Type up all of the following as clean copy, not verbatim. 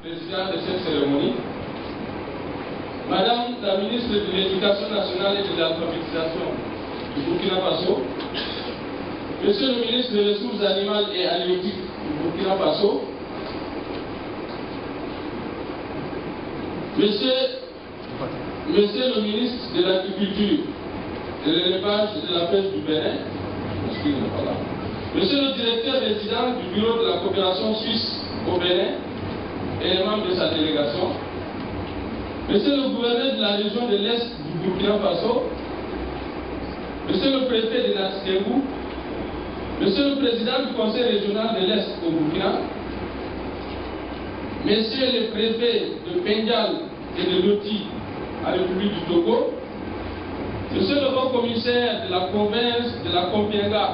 président de cette cérémonie, Madame la ministre de l'Éducation nationale et de l'alphabétisation du Burkina Faso, Monsieur le ministre des Ressources animales et halieutiques du Burkina Faso, Monsieur le ministre de l'Agriculture, de l'élevage et de la pêche du Bénin, Monsieur le directeur résident du bureau de la coopération suisse au Bénin et les membres de sa délégation, Monsieur le gouverneur de la région de l'Est du Burkina Faso, Monsieur le préfet de Nati-Tengou, Monsieur le président du conseil régional de l'Est au Burkina, Messieurs les préfets de Bengale et de Loti à la République du Togo, Monsieur le haut commissaire de la province de la Kompienga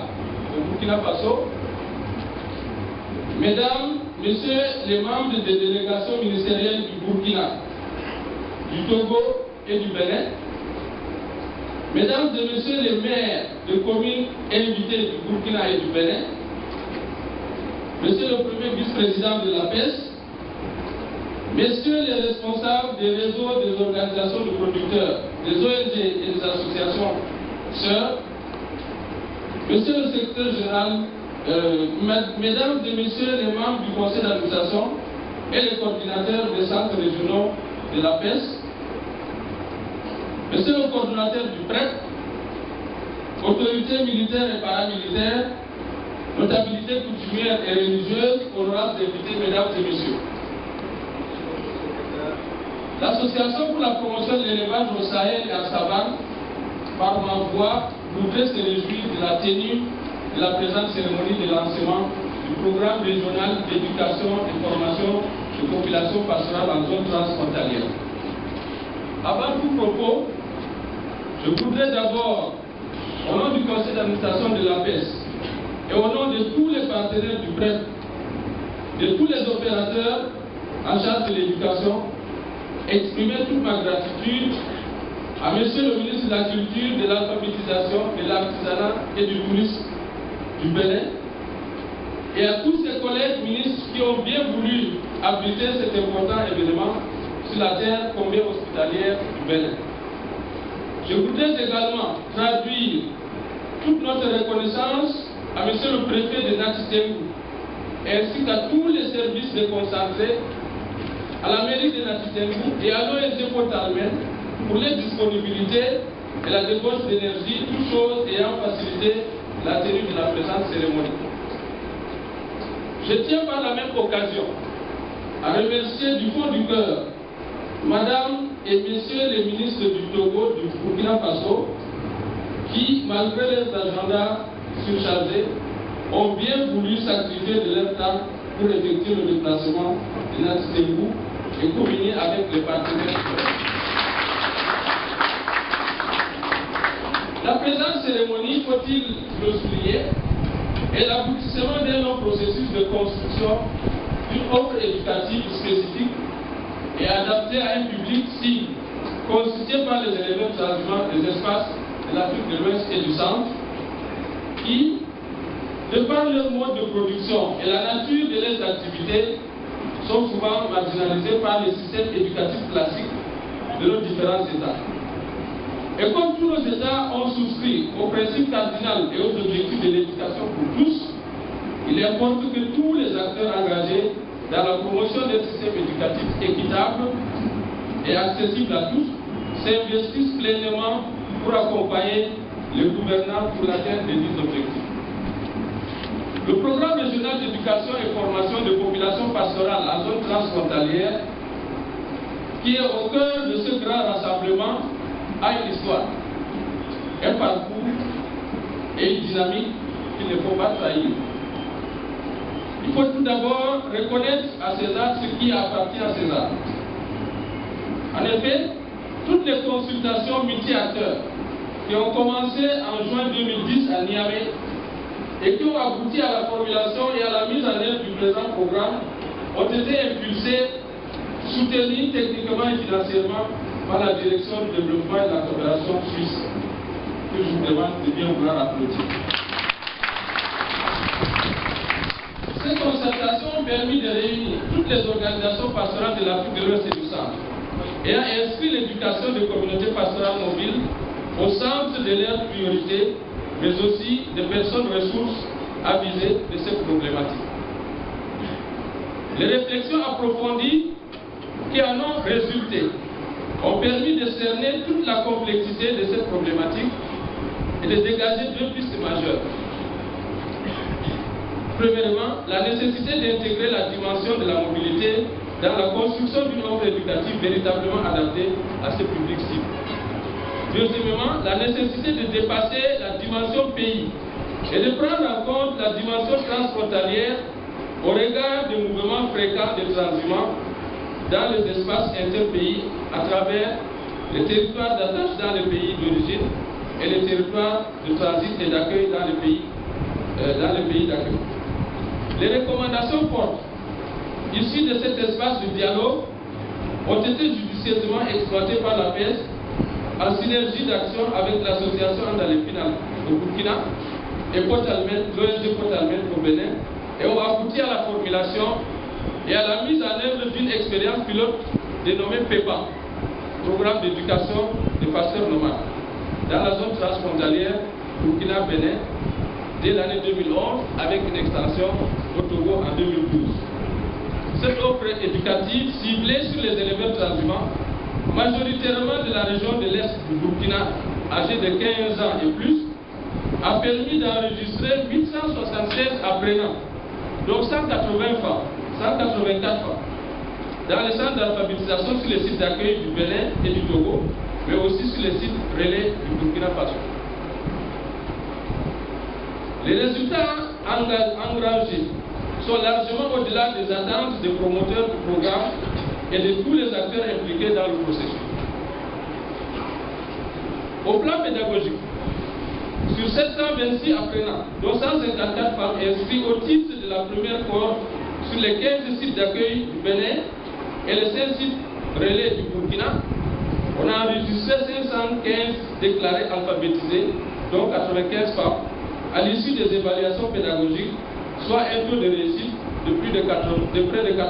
au Burkina Faso, Mesdames, Messieurs les membres des délégations ministérielles du Burkina, du Togo et du Bénin, Mesdames et Messieurs les maires de communes invités du Burkina et du Bénin, Monsieur le premier vice-président de la PES, Messieurs les responsables des réseaux des organisations de producteurs, des ONG et des associations sœurs, Monsieur le secrétaire général, Mesdames et Messieurs les membres du conseil d'administration et les coordinateurs des centres régionaux de la PES, Monsieur le coordonnateur du PREP, autorités militaires et paramilitaires, notabilités coutumières et religieuses, honorables invités, Mesdames et Messieurs. L'Association pour la promotion de l'élevage au Sahel et en savane, par ma voix, voudrait se réjouir de la tenue de la présente cérémonie de lancement du programme régional d'éducation et formation de population pastorale en zone transfrontalière. Avant tout propos, je voudrais d'abord, au nom du conseil d'administration de la PES et au nom de tous les partenaires du PREP, de tous les opérateurs en charge de l'éducation, exprimer toute ma gratitude à Monsieur le ministre de la Culture, de l'alphabétisation, de l'artisanat et du tourisme du Bénin et à tous ses collègues ministres qui ont bien voulu abriter cet important événement sur la terre combien hospitalière du Bénin. Je voudrais également traduire toute notre reconnaissance à Monsieur le préfet de Nati-Tengou ainsi qu'à tous les services déconcentrés, à la mairie de Nati-Tengou et à l'ONG Potalmen pour les disponibilités et la débauche d'énergie, toutes choses ayant facilité la tenue de la présente cérémonie. Je tiens par la même occasion à remercier du fond du cœur Madame et Messieurs les ministres du Togo, du Burkina Faso, qui, malgré leurs agendas surchargés, ont bien voulu sacrifier de leur temps pour effectuer le déplacement de Nati-Tengou et communier avec les partenaires. La présente cérémonie, faut-il le souligner, est l'aboutissement d'un long processus de construction d'une offre éducative spécifique et adaptée à un public cible, constitué par les éléments transhumants des espaces de l'Afrique de l'Ouest et du Centre, qui, de par leur mode de production et la nature de leurs activités, sont souvent marginalisés par les systèmes éducatifs classiques de nos différents États. Et comme tous nos États ont souscrit aux principes cardinaux et aux objectifs de l'éducation pour tous, il importe que tous les acteurs engagés dans la promotion d'un système éducatif équitable et accessible à tous s'investissent pleinement pour accompagner les gouvernants pour l'atteinte des dits objectifs. Le programme régional d'éducation et formation de populations pastorales en zone transfrontalière, qui est au cœur de ce grand rassemblement, a une histoire, un parcours et une dynamique qu'il ne faut pas trahir. Il faut tout d'abord reconnaître à César ce qui appartient à César. En effet, toutes les consultations multi-acteurs qui ont commencé en juin 2010 à Niamey et qui ont abouti à la formulation et à la mise en œuvre du présent programme ont été impulsées, soutenues techniquement et financièrement par la Direction du développement et de la coopération suisse, que je vous demande de bien vouloir applaudir. Ces concertations permis de réunir toutes les organisations pastorales de l'Afrique de l'Ouest et du Centre et a inscrit l'éducation des communautés pastorales mobiles au centre de leurs priorités, mais aussi des personnes ressources avisées de ces problématiques. Les réflexions approfondies qui en ont résulté ont permis de cerner toute la complexité de cette problématique et de dégager deux pistes majeures. Premièrement, la nécessité d'intégrer la dimension de la mobilité dans la construction d'une offre éducative véritablement adaptée à ce public cible. Deuxièmement, la nécessité de dépasser la dimension pays et de prendre en compte la dimension transfrontalière au regard des mouvements fréquents de transhumants dans les espaces interpays à travers les territoires d'attache dans les pays d'origine et les territoires de transit et d'accueil dans les pays d'accueil. Les recommandations fortes issues de cet espace de dialogue ont été judicieusement exploitées par la PES en synergie d'action avec l'association Andalépine au Burkina et l'ONG Potalmen au Bénin et ont abouti à la formulation et à la mise en œuvre d'une expérience pilote dénommée PEPA, Programme d'éducation des pasteurs nomades, dans la zone transfrontalière Burkina-Bénin dès l'année 2011 avec une extension au Togo en 2012. Cette offre éducative ciblée sur les éleveurs transhumants, majoritairement de la région de l'Est du Burkina, âgés de 15 ans et plus, a permis d'enregistrer 876 apprenants, donc 184 femmes, dans les centres d'alphabétisation sur les sites d'accueil du Bénin et du Togo, mais aussi sur les sites relais du Burkina Faso. Les résultats engrangés sont largement au-delà des attentes des promoteurs du programme et de tous les acteurs impliqués dans le processus. Au plan pédagogique, sur 726 apprenants, dont 154 femmes inscrits au titre de la première cohorte sur les 15 sites d'accueil du Bénin et les 5 sites relais du Burkina, on a enregistré 515 déclarés alphabétisés, dont 95 femmes, à l'issue des évaluations pédagogiques, soit un taux de réussite de près de 91%.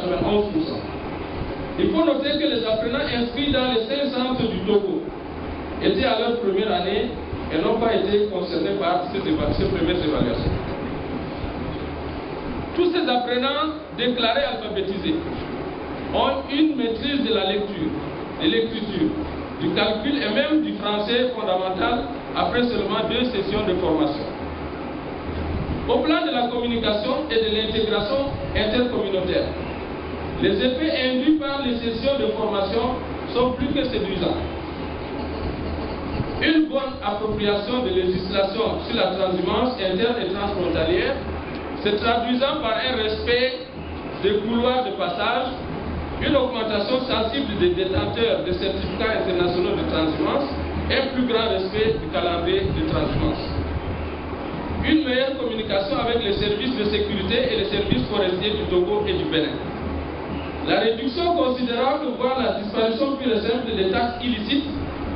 Il faut noter que les apprenants inscrits dans les 5 centres du Togo étaient à leur première année et n'ont pas été concernés par ces premières évaluations. Tous ces apprenants déclarés alphabétisés ont une maîtrise de la lecture, de l'écriture, du calcul et même du français fondamental après seulement 2 sessions de formation. Au plan de la communication et de l'intégration intercommunautaire, les effets induits par les sessions de formation sont plus que séduisants. Une bonne appropriation de législation sur la transhumance interne et transfrontalière se traduisant par un respect des couloirs de passage, une augmentation sensible des détenteurs de certificats internationaux de transhumance et un plus grand respect du calendrier de transhumance. Une meilleure communication avec les services de sécurité et les services forestiers du Togo et du Bénin. La réduction considérable, voire la disparition pure et simple des taxes illicites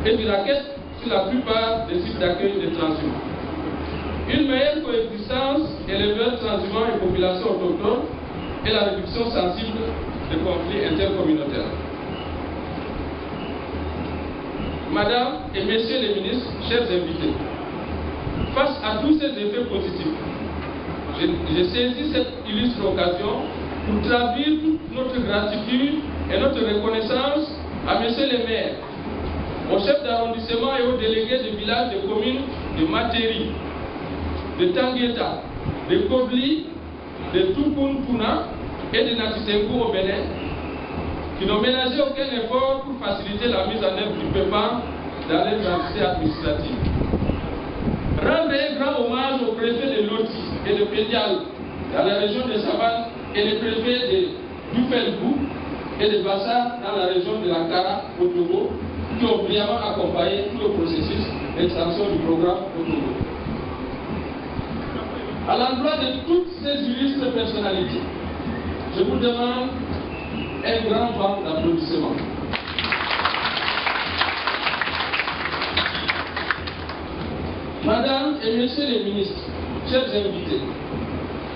et du racket sur la plupart des sites d'accueil des transhumants. Une meilleure coexistence éleveurs transhumants et populations autochtones et la réduction sensible des conflits intercommunautaires. Madame et Messieurs les ministres, chers invités, face à tous ces effets positifs, j'ai saisi cette illustre occasion pour traduire toute notre gratitude et notre reconnaissance à Messieurs les maires, aux chefs d'arrondissement et aux délégués de villages de communes de Materi, de Tangueta, de Kobli, de Tukunkuna et de Natitenkou au Bénin, qui n'ont ménagé aucun effort pour faciliter la mise en œuvre du PEPA dans les entités administratives. Rendre un grand hommage aux préfets de Loti et de Pédial dans la région de Savane et les préfets de Duffelbou et de Bassa dans la région de l'Ankara au Togo, qui ont brillamment accompagné tout le processus d'extension du programme au Togo. À l'endroit de toutes ces illustres personnalités, je vous demande un grand vent d'applaudissements. Madame et Messieurs les ministres, chers invités,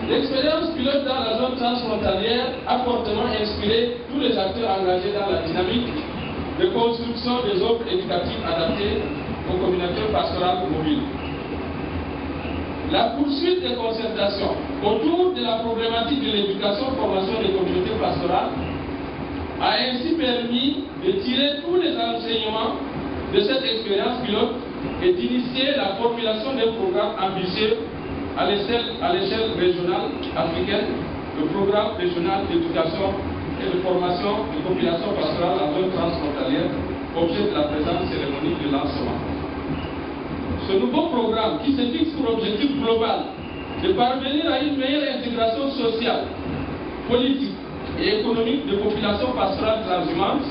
L'expérience pilote dans la zone transfrontalière a fortement inspiré tous les acteurs engagés dans la dynamique de construction des offres éducatives adaptées aux communautés pastorales mobiles. La poursuite des concertations autour de la problématique de l'éducation-formation des communautés pastorales a ainsi permis de tirer tous les enseignements de cette expérience pilote et d'initier la formulation d'un programme ambitieux à l'échelle régionale africaine, le programme régional d'éducation et de formation des populations pastorales en zone transfrontalière, objet de la présente cérémonie de lancement. Ce nouveau programme, qui se fixe pour objectif global de parvenir à une meilleure intégration sociale, politique et économique de populations pastorales transhumantes,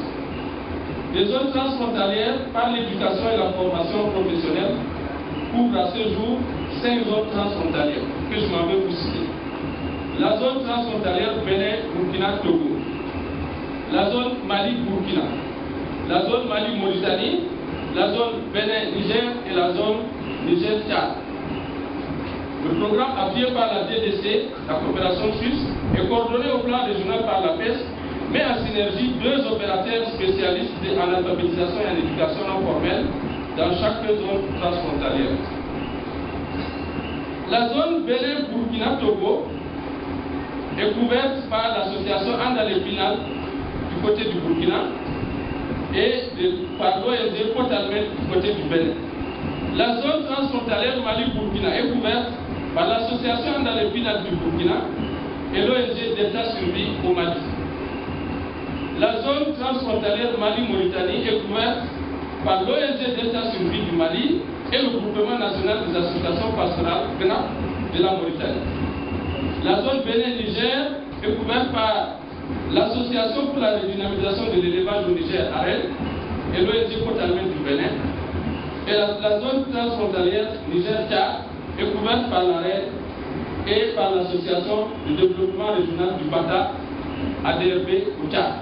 des zones transfrontalières par l'éducation et la formation professionnelle, couvre à ce jour 5 zones transfrontalières que je m'en vais vous citer. La zone transfrontalière Bénin-Burkina-Togo, la zone Mali-Burkina, la zone Mali-Mauritanie, la zone Bénin-Niger et la zone Niger-Tchad. Le programme appuyé par la DDC, la coopération suisse, est coordonné au plan régional par la PES, met en synergie 2 opérateurs spécialistes en alphabétisation et en éducation non formelle dans chaque zone transfrontalière. La zone Bénin-Burkina-Togo est couverte par l'association Andalépinal du côté du Burkina et par l'ONG Potalmet du côté du Bénin. La zone transfrontalière Mali-Burkina est couverte par l'association Andalépinal du Burkina et l'ONG d'État Survie au Mali. La zone transfrontalière Mali-Mauritanie est couverte par l'ONG d'État Survie du Mali et le groupement national des associations pastorales GNAP de la Mauritanie. La zone Bénin-Niger est couverte par l'Association pour la redynamisation de l'élevage au Niger, AREL, et l'ONG Potalmet du Bénin. Et la zone transfrontalière Niger-Tchad est couverte par l'AREL et par l'Association de développement régional du Bata, ADRB au Tchad.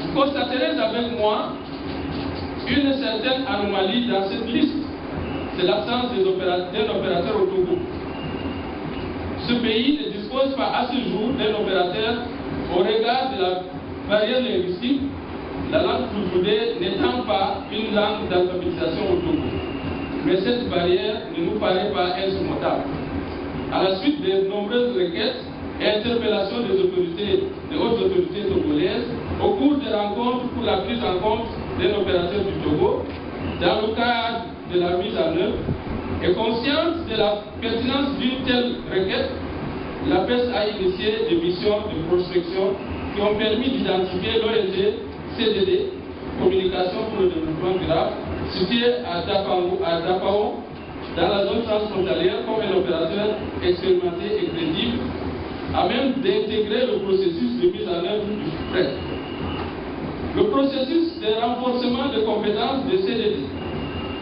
Vous constaterez avec moi une certaine anomalie dans cette liste. C'est l'absence d'un opérateur au Togo. Ce pays ne dispose pas à ce jour d'un opérateur au regard de la barrière linguistique, la langue fulfulde n'étant pas une langue d'alphabétisation au Togo. Mais cette barrière ne nous paraît pas insurmontable. À la suite des nombreuses requêtes et interpellations des hautes autorités togolaises, au cours des rencontres pour la prise en compte d'un opérateur du Togo, dans le cadre de la mise en œuvre, et consciente de la pertinence d'une telle requête, la PES a initié des missions de prospection qui ont permis d'identifier l'ONG CDD, Communication pour le développement durable, située à Dapao, dans la zone transfrontalière, comme un opérateur expérimenté et crédible, à même d'intégrer le processus de mise en œuvre du FRED. Le processus de renforcement de compétences de CDD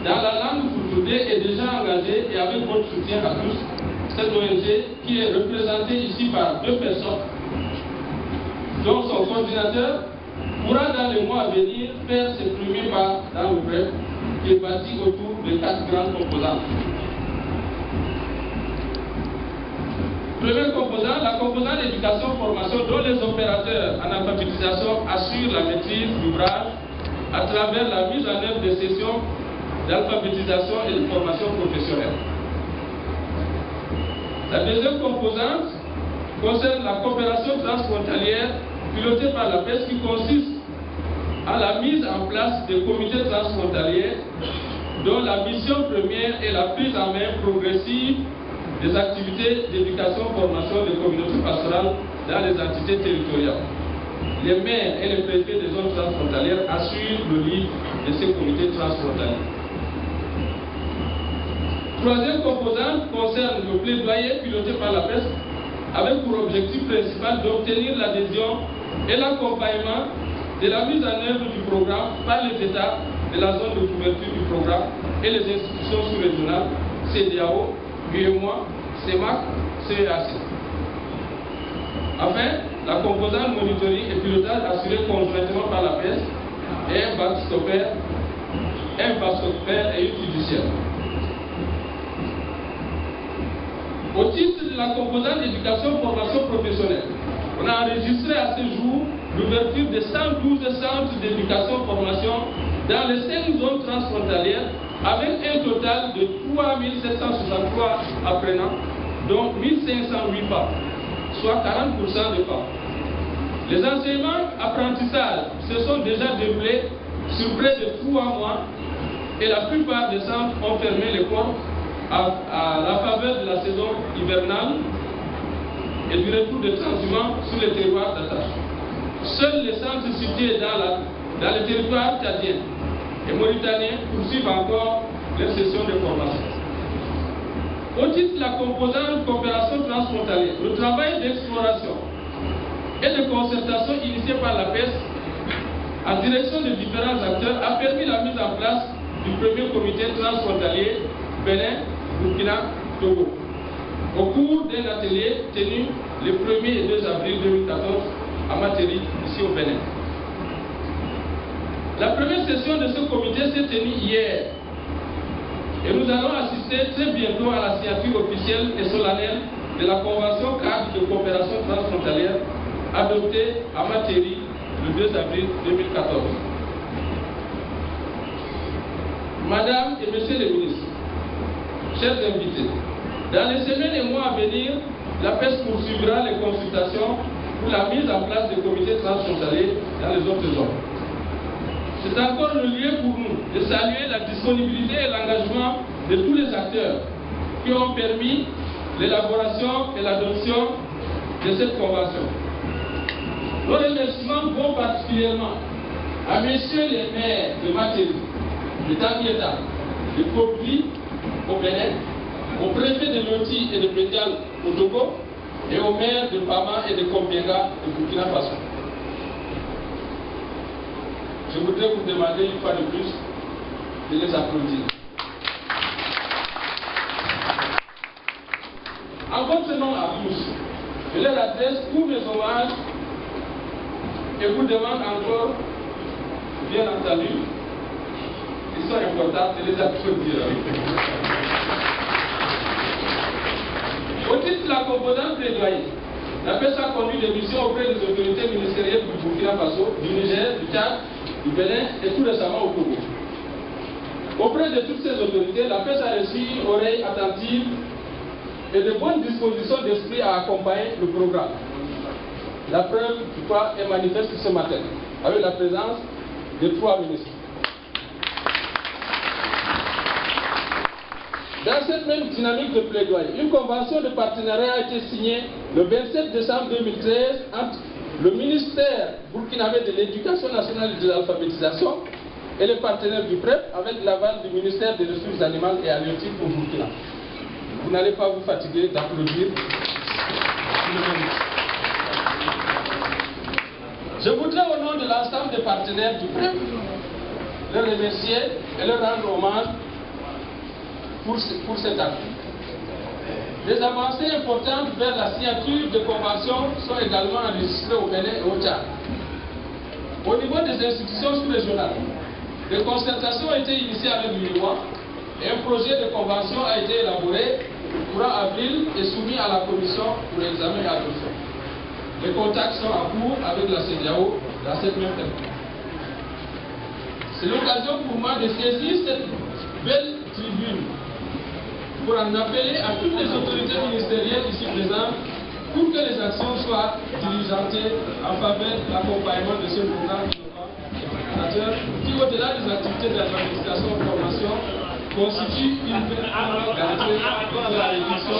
dans la langue fulfulde est déjà engagé et avec votre soutien à tous, cette ONG qui est représentée ici par 2 personnes, dont son coordinateur, pourra dans les mois à venir faire ses premiers pas dans le FRED qui est bâti autour de 4 grandes composantes. Premier composant, la composante éducation-formation dont les opérateurs en alphabétisation assurent la maîtrise d'ouvrage à travers la mise en œuvre des sessions d'alphabétisation et de formation professionnelle. La deuxième composante concerne la coopération transfrontalière pilotée par la PES qui consiste à la mise en place des comités transfrontaliers dont la mission première est la prise en main progressive des activités d'éducation-formation des communautés pastorales dans les entités territoriales. Les maires et les préfets des zones transfrontalières assurent le lead de ces comités transfrontaliers. Troisième composante concerne le plaidoyer piloté par la PES avec pour objectif principal d'obtenir l'adhésion et l'accompagnement de la mise en œuvre du programme par les États de la zone de couverture du programme et les institutions sous-régionales CEDEAO, UEMOA, CEMAC, CEAC. Enfin, la composante monitoring et pilotage assurée conjointement par la PES et un backstopper et une fiduciaire. Au titre de la composante éducation-formation professionnelle, on a enregistré à ce jour l'ouverture de 112 centres d'éducation-formation dans les 5 zones transfrontalières avec un total de 3 763 apprenants, dont 1 508 femmes, soit 40% de femmes. Les enseignements apprentissages se sont déjà déroulés sur près de 3 mois et la plupart des centres ont fermé les portes à la faveur de la saison hivernale et du retour des transhumants sur les territoires d'attache. Seuls les centres situés dans les territoires tchadiens et mauritaniens poursuivent encore leur session de formation. Au titre de la composante coopération transfrontalière, le travail d'exploration et de concertation initié par la PES en direction de différents acteurs a permis la mise en place du premier comité transfrontalier Bénin, Burkina, Togo, au cours d'un atelier tenu le 1er et 2 avril 2014 à Materi, ici au Bénin. La première session de ce comité s'est tenue hier et nous allons assister très bientôt à la signature officielle et solennelle de la Convention cadre de coopération transfrontalière adoptée à Materi le 2 avril 2014. Madame et Messieurs les ministres, chers invités, dans les semaines et mois à venir, la PES poursuivra les consultations pour la mise en place des comités transfrontaliers dans les autres zones. C'est encore le lieu pour nous de saluer la disponibilité et l'engagement de tous les acteurs qui ont permis l'élaboration et l'adoption de cette convention. Nos remerciements vont particulièrement à messieurs les maires de Materi, de Tangueta, de Kopli au Bénin, aux préfets de Loti et de Bédial au Togo et aux maires de Pama et de Kombienga de Burkina Faso. Je voudrais vous demander une fois de plus de les applaudir. En votre nom à tous, je leur adresse tous mes hommages et vous demande encore, bien entendu, ils sont importants de les applaudir. Au titre de la composante plaidoyer, la PES a conduit des missions auprès des autorités ministérielles du Burkina Faso, du Niger, du Tchad, du Bénin et tout récemment au Togo. Auprès de toutes ces autorités, la PES a reçu une oreille attentive et de bonnes dispositions d'esprit à accompagner le programme. La preuve du quoi est manifeste ce matin, avec la présence de 3 ministres. Dans cette même dynamique de plaidoyer, une convention de partenariat a été signée le 27 décembre 2013 entre le ministère burkinabé de l'Éducation nationale et de l'alphabétisation et les partenaires du PREP avec l'aval du ministère des Ressources animales et halieutiques au Burkina. Vous n'allez pas vous fatiguer d'applaudir. Je voudrais au nom de l'ensemble des partenaires du PREP les remercier et leur rendre hommage pour cet acte. Des avancées importantes vers la signature de conventions sont également enregistrées au Bénin et au Tchad. Au niveau des institutions sous-régionales, des concertations ont été initiées avec l'UNIWA et un projet de convention a été élaboré courant avril et soumis à la commission pour examen et adoption. Les contacts sont en cours avec la CEDEAO dans cette même période. C'est l'occasion pour moi de saisir cette belle tribune pour en appeler à toutes les autorités ministérielles ici présentes pour que les actions soient diligentées en faveur de l'accompagnement de ce programme qui, au-delà des activités de l'administration et de formation, constitue une garantie de la réduction,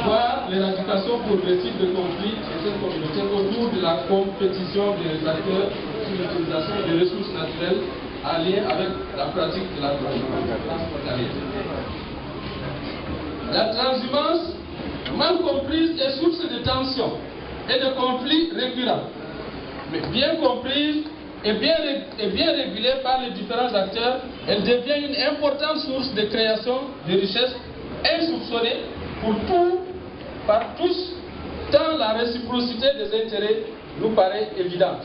voire l'éradication progressive de conflits et cette communauté autour de la compétition des acteurs sur l'utilisation des ressources naturelles en lien avec la pratique de la transfrontalière. La transhumance, mal comprise, est source de tensions et de conflits récurrents. Mais bien comprise et bien régulée par les différents acteurs, elle devient une importante source de création de richesses insoupçonnée par tous, tant la réciprocité des intérêts nous paraît évidente.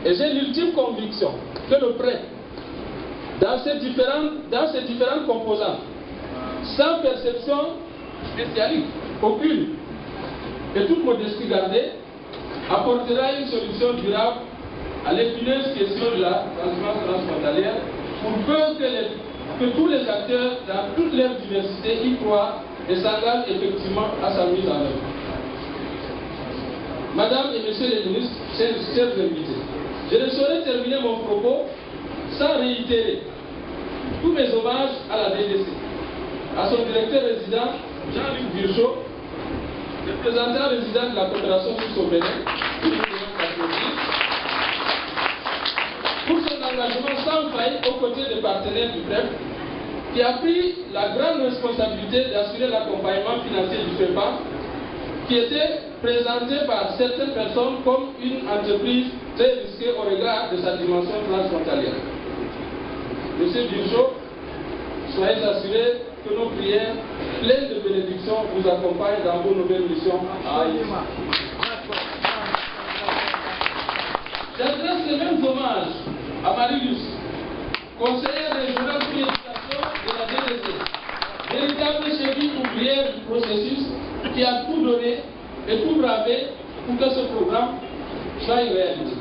Et j'ai l'ultime conviction que le prêt, dans ces différentes composantes, sans perception spécialique aucune, et toute modestie gardée, apportera une solution durable à l'épineuse question de la transhumance transfrontalière pour peu que tous les acteurs dans toute leur diversité y croient et s'engagent effectivement à sa mise en œuvre. Madame et Messieurs les ministres, chers invités, je ne saurais terminer mon propos sans réitérer tous mes hommages à la DDC, à son directeur résident Jean-Luc Virchot, représentant résident de la coopération suisse au Bénin, pour son engagement sans faille aux côtés des partenaires du PREP, qui a pris la grande responsabilité d'assurer l'accompagnement financier du FEPA, qui était présenté par certaines personnes comme une entreprise très risquée au regard de sa dimension transfrontalière. Monsieur Virchot, soyez assurés que nos prières pleines de bénédictions vous accompagnent dans vos nouvelles missions. J'adresse les mêmes hommages à Marie-Luce, conseillère régionale pour l'éducation de la DDC, véritable cheville ouvrière du processus qui a tout donné et tout bravé pour que ce programme soit une réalité.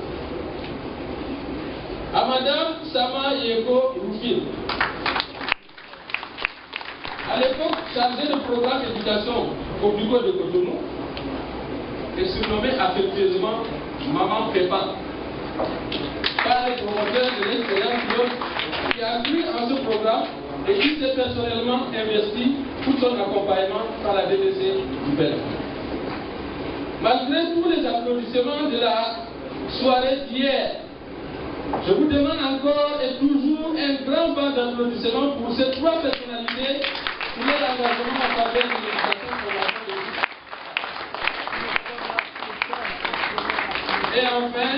À Madame Sama Yeko Rufil, à l'époque chargée de programme d'éducation au bureau de Cotonou, et surnommée affectueusement Maman Pépa, par les promoteurs de l'expérience qui a cru en ce programme et qui s'est personnellement investi pour son accompagnement par la DDC du Bénin. Malgré tous les applaudissements de la soirée d'hier, je vous demande encore et toujours un grand vent d'applaudissements pour ces trois personnalités pour leur engagement en faveur de l'éducation pour la vie. Et enfin,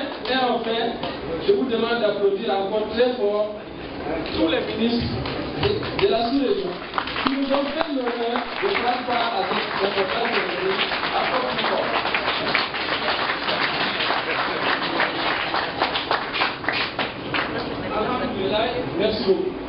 je vous demande d'applaudir encore très fort tous les ministres de la sous-région qui nous ont fait l'honneur de prendre part à cette importante cérémonie à Port-au-Prince. Merci beaucoup.